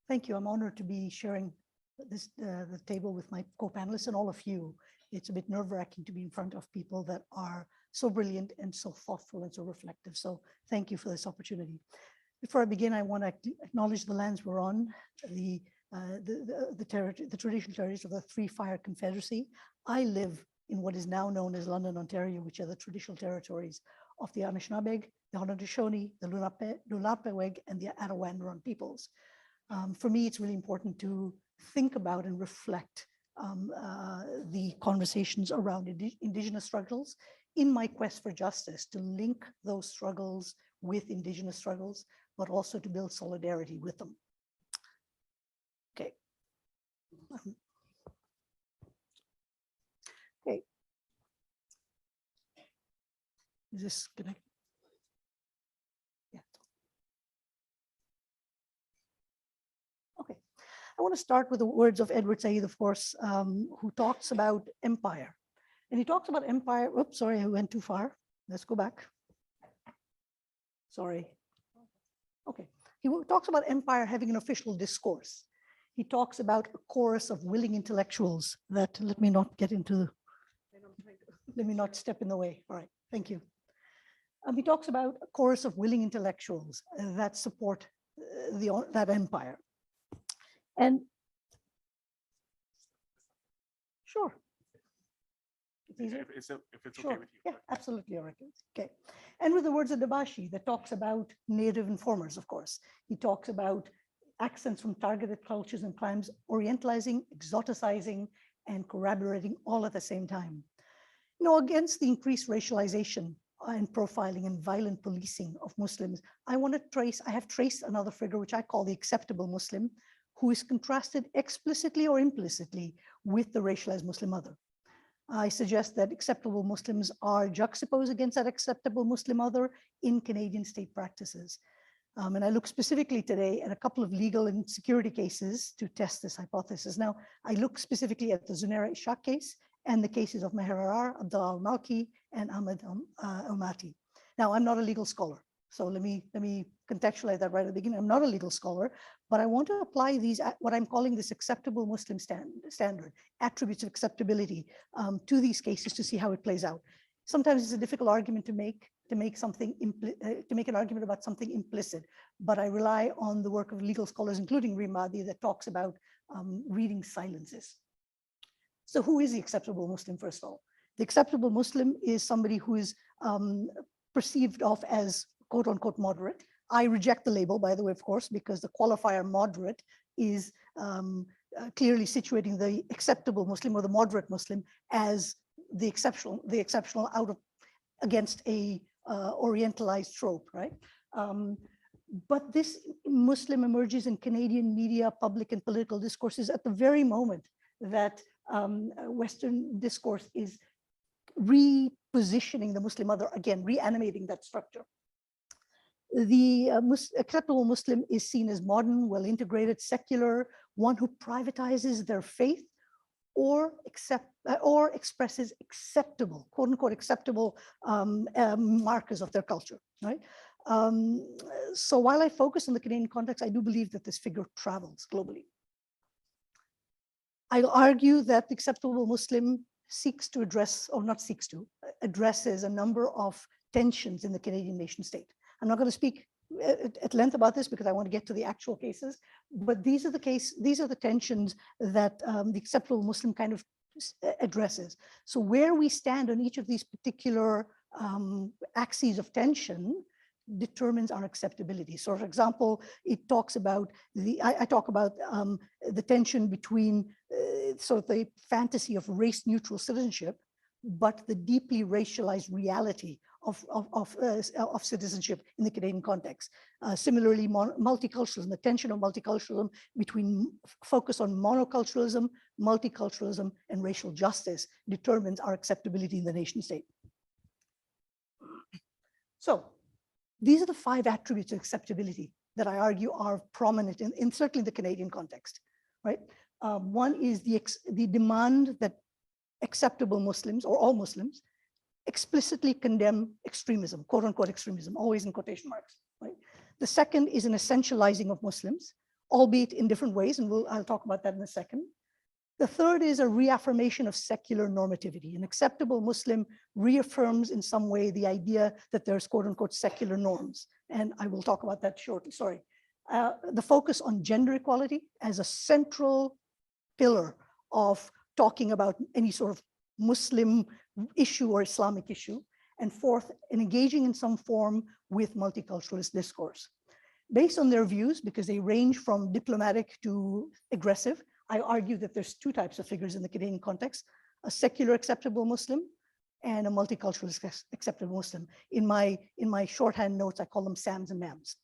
Thank you. I'm honored to be sharing the table with my co-panelists and all of you. It's a bit nerve-wracking to be in front of people that are so brilliant and so thoughtful and so reflective. So thank you for this opportunity. Before I begin, I want to acknowledge the lands we're on, the traditional territories of the Three Fire Confederacy. I live in what is now known as London, Ontario, which are the traditional territories of the Anishinaabe, the Haudenosaunee, the Lenape, and the Arawandron peoples. For me, it's really important to think about and reflect the conversations around Indigenous struggles in my quest for justice, to link those struggles with Indigenous struggles, but also to build solidarity with them. Okay. Okay. Is this connected? Yeah. Okay. I want to start with the words of Edward Said, of course, who talks about empire. And he talks about empire. Oops, sorry, I went too far. Let's go back. Sorry. Okay. He talks about empire having an official discourse. He talks about a chorus of willing intellectuals that, let me not step in the way. All right, thank you. He talks about a chorus of willing intellectuals that support that empire. And sure. If it's sure. okay with you. Yeah, absolutely. Okay. And with the words of Dabashi that talks about native informers, of course. He talks about accents from targeted cultures and climes, orientalizing, exoticizing, and corroborating all at the same time. You know, against the increased racialization and profiling and violent policing of Muslims, I have traced another figure, which I call the acceptable Muslim, who is contrasted explicitly or implicitly with the racialized Muslim other. I suggest that acceptable Muslims are juxtaposed against that acceptable Muslim other in Canadian state practices. And I look specifically today at a couple of legal and security cases to test this hypothesis. Now, I look specifically at the Zunaira Ishaq case and the cases of Meher Arar, Abdullah al-Malki, and Ahmed Almaty. Now, I'm not a legal scholar, so let me contextualize that right at the beginning. I'm not a legal scholar, but I want to apply these, what I'm calling this acceptable Muslim standard, attributes of acceptability to these cases to see how it plays out. Sometimes it's a difficult argument to make an argument about something implicit, but I rely on the work of legal scholars, including Rimadi, that talks about reading silences. So who is the acceptable Muslim, first of all? The acceptable Muslim is somebody who is perceived of as quote unquote moderate. I reject the label, by the way, of course, because the qualifier moderate is clearly situating the acceptable Muslim or the moderate Muslim as the exceptional out of against a orientalized trope, right? But this Muslim emerges in Canadian media, public and political discourses at the very moment that Western discourse is repositioning the Muslim other, again, reanimating that structure. The acceptable Muslim is seen as modern, well-integrated, secular, one who privatizes their faith or expresses acceptable, quote unquote, acceptable markers of their culture, right? So while I focus on the Canadian context, I do believe that this figure travels globally. I'll argue that the acceptable Muslim seeks to address, or not seeks to, addresses a number of tensions in the Canadian nation state. I'm not going to speak at length about this because I want to get to the actual cases, but these are the tensions that the acceptable Muslim kind of addresses. So where we stand on each of these particular axes of tension determines our acceptability. So for example, it talks about I talk about the tension between sort of the fantasy of race neutral citizenship, but the deeply racialized reality of citizenship in the Canadian context. Similarly, multiculturalism, the tension of multiculturalism between focus on monoculturalism, multiculturalism, and racial justice determines our acceptability in the nation state. So these are the 5 attributes of acceptability that I argue are prominent in certainly the Canadian context, right? One is the demand that acceptable Muslims, or all Muslims, explicitly condemn extremism, quote unquote extremism, always in quotation marks, right? The second is an essentializing of Muslims, albeit in different ways, and I'll talk about that in a second. The third is a reaffirmation of secular normativity. An acceptable Muslim reaffirms in some way the idea that there's quote unquote secular norms. And I will talk about that shortly, sorry. The focus on gender equality as a central pillar of talking about any sort of Muslim issue or Islamic issue. And fourth, engaging in some form with multiculturalist discourse. Based on their views, because they range from diplomatic to aggressive, I argue that there's two types of figures in the Canadian context: a secular acceptable Muslim and a multiculturalist acceptable Muslim. In my shorthand notes, I call them Sams and Mams,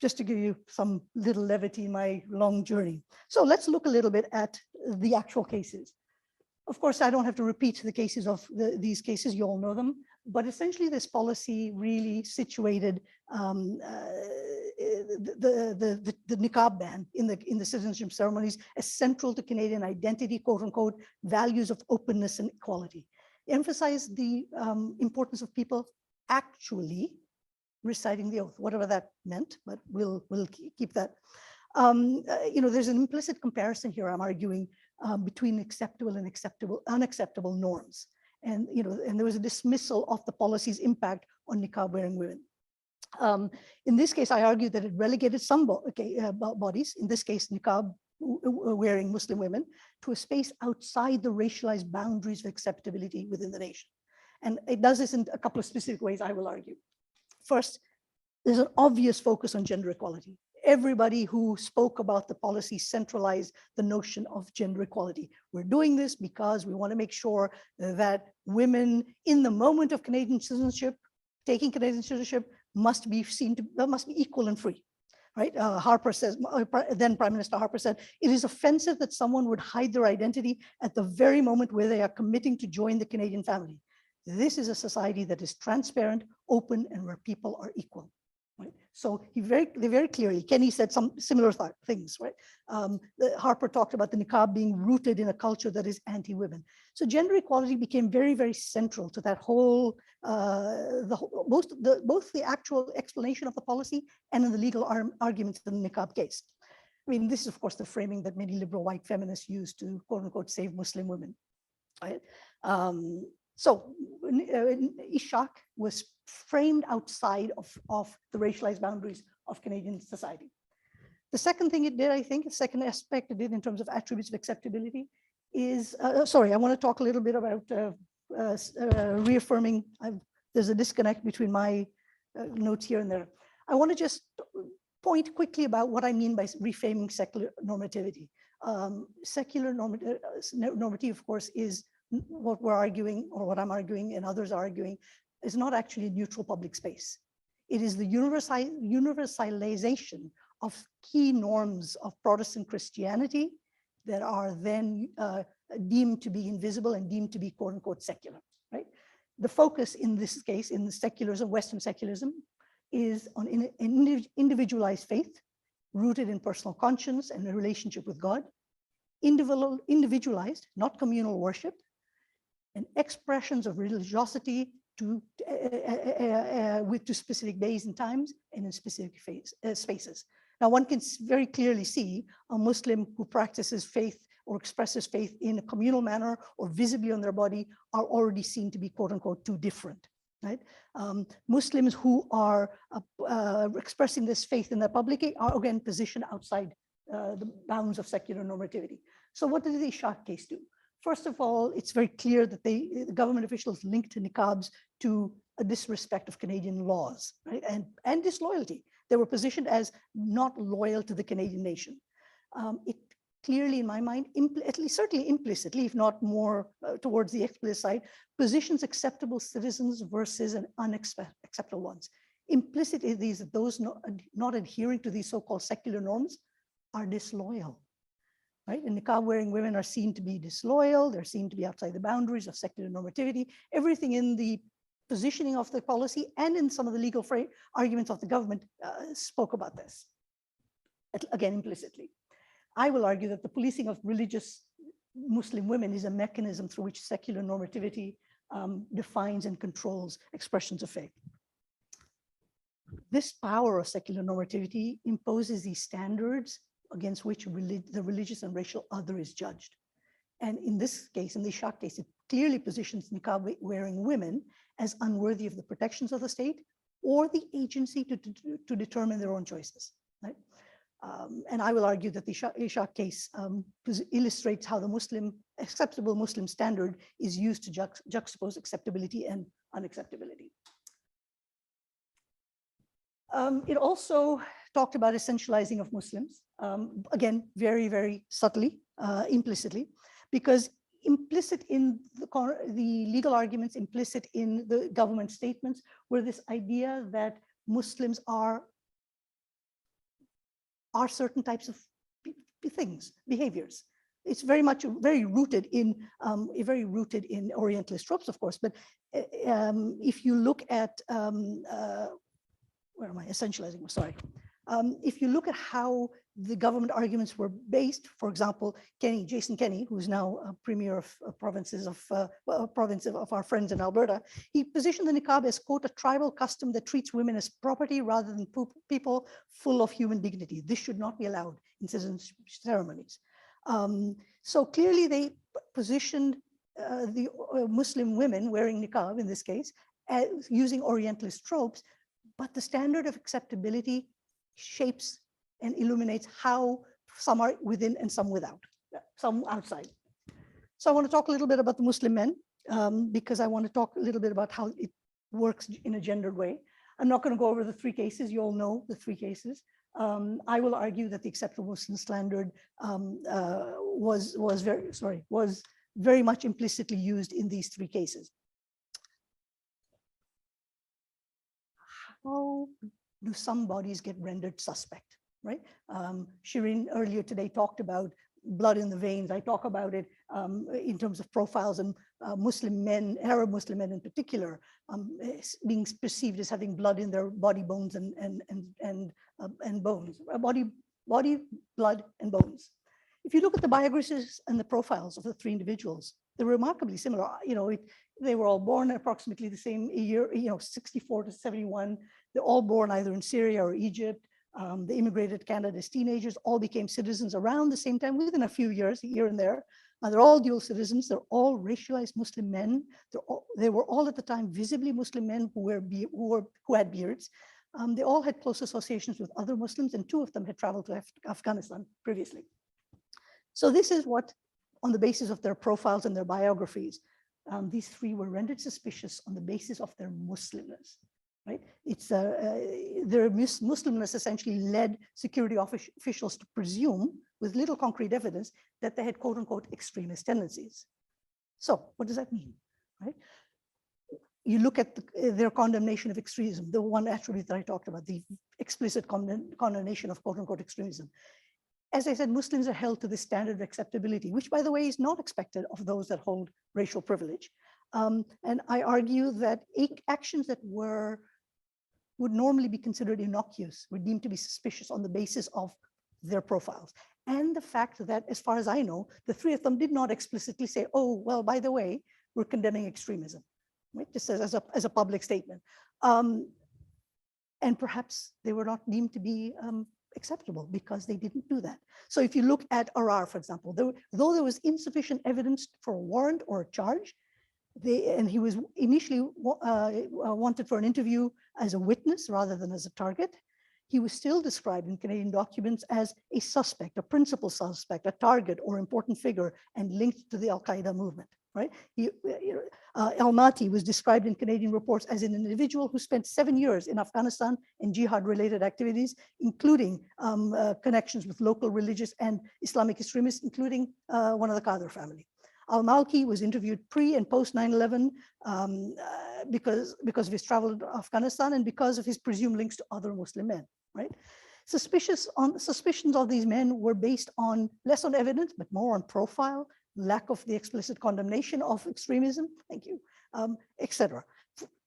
just to give you some little levity in my long journey. So let's look a little bit at the actual cases. Of course, I don't have to repeat the cases of these cases, you all know them, but essentially this policy really situated the niqab ban in the citizenship ceremonies as central to Canadian identity, quote unquote, values of openness and equality. Emphasized the importance of people actually reciting the oath, whatever that meant, but we'll keep that. There's an implicit comparison here, I'm arguing, between acceptable and unacceptable norms. And there was a dismissal of the policy's impact on niqab wearing women. In this case, I argue that it relegated some bodies, in this case, niqab wearing Muslim women, to a space outside the racialized boundaries of acceptability within the nation. And it does this in a couple of specific ways, I will argue. First, there's an obvious focus on gender equality. Everybody who spoke about the policy centralized the notion of gender equality. We're doing this because we want to make sure that women in the moment of Canadian citizenship, taking Canadian citizenship, must be equal and free. Right? Harper says, then Prime Minister Harper said, it is offensive that someone would hide their identity at the very moment where they are committing to join the Canadian family. This is a society that is transparent, open, and where people are equal. Right? So they very clearly, Kenny said some similar things, right? Harper talked about the niqab being rooted in a culture that is anti-women. So gender equality became very, very central to that whole, both the actual explanation of the policy and in the legal arguments in the niqab case. I mean, this is of course the framing that many liberal white feminists use to quote unquote save Muslim women, right? So Ishaq was framed outside of the racialized boundaries of Canadian society. The second thing it did, I think, the second aspect it did in terms of attributes of acceptability is, sorry, I want to talk a little bit about reaffirming. There's a disconnect between my notes here and there. I want to just point quickly about what I mean by reframing secular normativity. Secular normativity, of course, is what we're arguing, or what I'm arguing and others are arguing, is not actually a neutral public space. It is the universalization of key norms of Protestant Christianity that are then deemed to be invisible and deemed to be quote unquote secular, right? The focus in this case, in the secularism, Western secularism, is on individualized faith, rooted in personal conscience and a relationship with God, individualized, not communal worship, and expressions of religiosity to specific days and times and in specific spaces. Now, one can very clearly see a Muslim who practices faith or expresses faith in a communal manner or visibly on their body are already seen to be quote unquote too different, right? Muslims who are expressing this faith in the public are again positioned outside the bounds of secular normativity. So what did the Ishaq case do? First of all, it's very clear that the government officials linked niqabs to a disrespect of Canadian laws, right? And disloyalty. They were positioned as not loyal to the Canadian nation. It clearly, in my mind, at least certainly implicitly, if not more towards the explicit side, positions acceptable citizens versus an unacceptable ones. Implicit is that those not adhering to these so-called secular norms are disloyal. Right? And niqab wearing women are seen to be disloyal, they're seen to be outside the boundaries of secular normativity. Everything in the positioning of the policy and in some of the legal arguments of the government spoke about this, again, implicitly. I will argue that the policing of religious Muslim women is a mechanism through which secular normativity defines and controls expressions of faith. this power of secular normativity imposes these standards against which the religious and racial other is judged. And in this case, in the Ishaq case, it clearly positions niqab wearing women as unworthy of the protections of the state or the agency to determine their own choices. Right? And I will argue that the Ishaq case illustrates how the acceptable Muslim standard is used to juxtapose acceptability and unacceptability. It also talked about essentializing of Muslims, again, very, very subtly, implicitly, because implicit in the legal arguments, implicit in the government statements, were this idea that Muslims are certain types of things, behaviors. It's very rooted in Orientalist tropes, of course. But if you look at where am I essentializing? Sorry. If you look at how the government arguments were based, for example, Jason Kenney, who's now a premier of province of our friends in Alberta, he positioned the niqab as, quote, a tribal custom that treats women as property rather than people full of human dignity. This should not be allowed in citizenship ceremonies. So clearly they positioned the Muslim women wearing niqab, in this case, as using Orientalist tropes, but the standard of acceptability shapes and illuminates how some are within and some without, some outside. So I want to talk a little bit about the Muslim men, because I want to talk a little bit about how it works in a gendered way. I'm not going to go over the three cases. You all know the three cases. I will argue that the acceptable Muslim standard was very much implicitly used in these three cases. How do some bodies get rendered suspect, right? Shireen earlier today talked about blood in the veins. I talk about it in terms of profiles and Muslim men, Arab Muslim men in particular, being perceived as having blood in their body, bones, and bones, body, blood, and bones. If you look at the biographies and the profiles of the three individuals, they're remarkably similar. They were all born approximately the same year, 64 to 71. They're all born either in Syria or Egypt. They immigrated to Canada as teenagers, all became citizens around the same time, within a few years, here and there. They're all dual citizens. They're all racialized Muslim men. They were all at the time visibly Muslim men who had beards. They all had close associations with other Muslims, and two of them had traveled to Afghanistan previously. So this is what, on the basis of their profiles and their biographies, these three were rendered suspicious on the basis of their Muslimness. Right? It's their Muslimness essentially led security officials to presume, with little concrete evidence, that they had quote unquote extremist tendencies. So what does that mean? Right? You look at their condemnation of extremism, the one attribute that I talked about, the explicit condemnation of quote unquote extremism. As I said, Muslims are held to this standard of acceptability, which, by the way, is not expected of those that hold racial privilege. And I argue that actions that would normally be considered innocuous were deemed to be suspicious on the basis of their profiles. And the fact that, as far as I know, the three of them did not explicitly say, oh, well, by the way, we're condemning extremism, right? Just as a public statement. And perhaps they were not deemed to be acceptable because they didn't do that. So if you look at Arar, for example, though there was insufficient evidence for a warrant or a charge, and he was initially wanted for an interview as a witness rather than as a target, he was still described in Canadian documents as a suspect, a principal suspect, a target or important figure, and linked to the Al-Qaeda movement. Right? Almaty was described in Canadian reports as an individual who spent 7 years in Afghanistan and jihad-related activities, including connections with local religious and Islamic extremists, including one of the Qadr family. Al-Malki was interviewed pre and post 9/11 because of his travel to Afghanistan and because of his presumed links to other Muslim men. Right? Suspicions of these men were based on less on evidence, but more on profile, lack of the explicit condemnation of extremism, thank you, etc.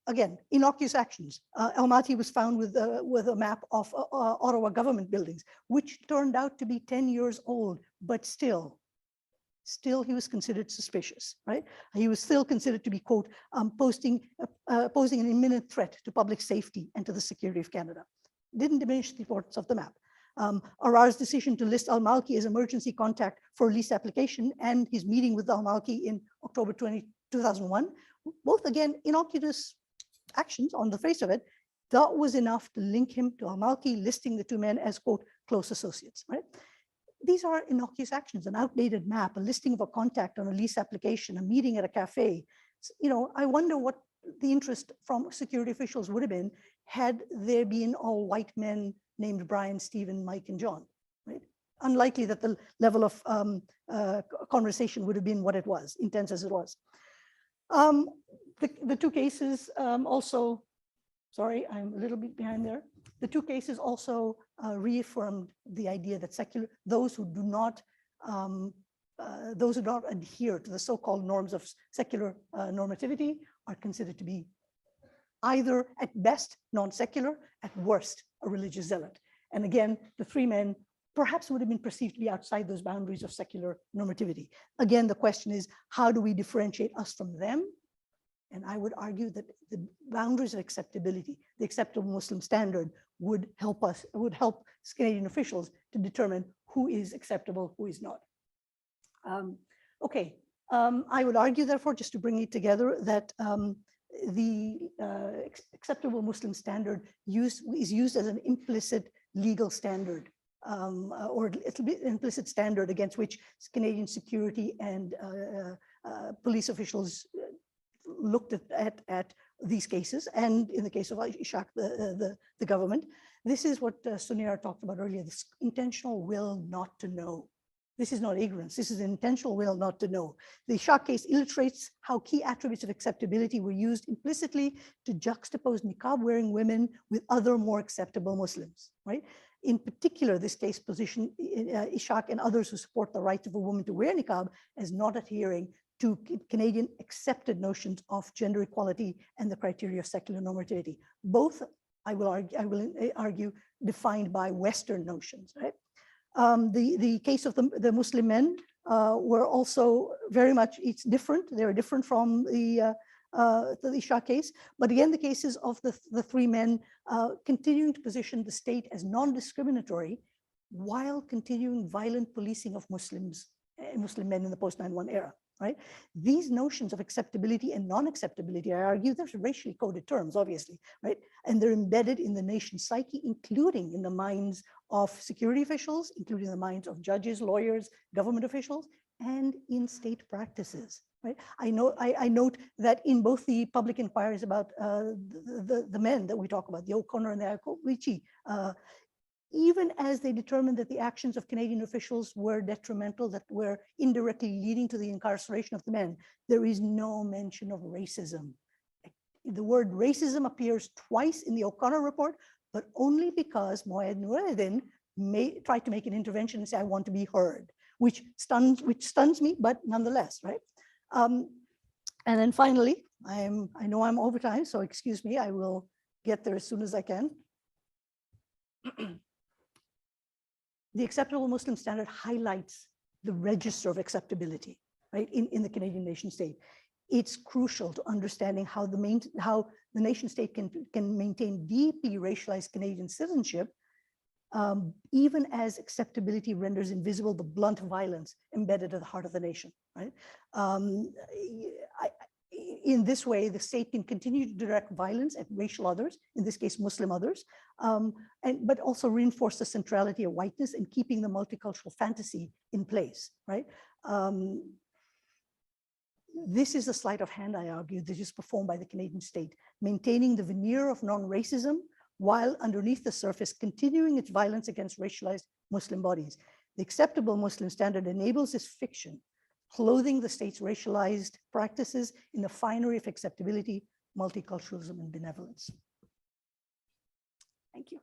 Again, innocuous actions. Almaty was found with a map of Ottawa government buildings, which turned out to be 10 years old, but still still he was considered suspicious, right? He was still considered to be, quote, posing an imminent threat to public safety and to the security of Canada. Didn't diminish the importance of the map. Arar's decision to list al-Malki as emergency contact for a lease application and his meeting with al-Malki in October 2001, both again innocuous actions on the face of it, that was enough to link him to al-Malki, listing the two men as, quote, close associates, right? These are innocuous actions, an outdated map, a listing of a contact on a lease application, a meeting at a cafe. I wonder what the interest from security officials would have been had there been all white men named Brian, Stephen, Mike, and John, right? Unlikely that the level of conversation would have been what it was, intense as it was. The two cases also, sorry, I'm a little bit behind there. The two cases also reaffirmed the idea that those who do not adhere to the so-called norms of secular normativity are considered to be either at best non-secular, at worst a religious zealot. And again, the three men perhaps would have been perceived to be outside those boundaries of secular normativity. Again, the question is, how do we differentiate us from them? And I would argue that the boundaries of acceptability, the acceptable Muslim standard, would help Canadian officials to determine who is acceptable, who is not. I would argue, therefore, just to bring it together, that the acceptable Muslim standard is used as an implicit legal standard, or it'll be an implicit standard against which Canadian security and police officials looked at these cases, and in the case of Ishaq, the government. This is what Sunir talked about earlier, this intentional will not to know. This is not ignorance, this is an intentional will not to know. The Ishaq case illustrates how key attributes of acceptability were used implicitly to juxtapose niqab-wearing women with other more acceptable Muslims, right? In particular, this case positioned Ishaq and others who support the right of a woman to wear niqab as not adhering to Canadian accepted notions of gender equality and the criteria of secular normativity. Both, I will argue, defined by Western notions, right? The case of the Muslim men were also very much, it's different. They're different from the Ishaq case. But again, the cases of the three men continuing to position the state as non-discriminatory while continuing violent policing of Muslim men in the post-9/11 era. Right? These notions of acceptability and non-acceptability, I argue, they're racially coded terms, obviously, right? And they're embedded in the nation's psyche, including in the minds of security officials, including the minds of judges, lawyers, government officials, and in state practices, right? I note that in both the public inquiries about the men that we talk about, the O'Connor and the Akovici, even as they determined that the actions of Canadian officials were detrimental, that were indirectly leading to the incarceration of the men, there is no mention of racism. The word racism appears twice in the O'Connor report, but only because Moed Nureddin tried to make an intervention and say, I want to be heard, which stuns me, but nonetheless, right? And then finally, I know I'm over time, so excuse me, I will get there as soon as I can. The acceptable Muslim standard highlights the register of acceptability, right, in the Canadian nation state. It's crucial to understanding how the nation state can maintain deeply racialized Canadian citizenship, even as acceptability renders invisible the blunt violence embedded at the heart of the nation, right? In this way, the state can continue to direct violence at racial others, in this case, Muslim others, but also reinforce the centrality of whiteness and keeping the multicultural fantasy in place, right? This is a sleight of hand, I argue, that is performed by the Canadian state, maintaining the veneer of non-racism while underneath the surface continuing its violence against racialized Muslim bodies. The acceptable Muslim standard enables this fiction, clothing the state's racialized practices in the finery of acceptability, multiculturalism, and benevolence. Thank you.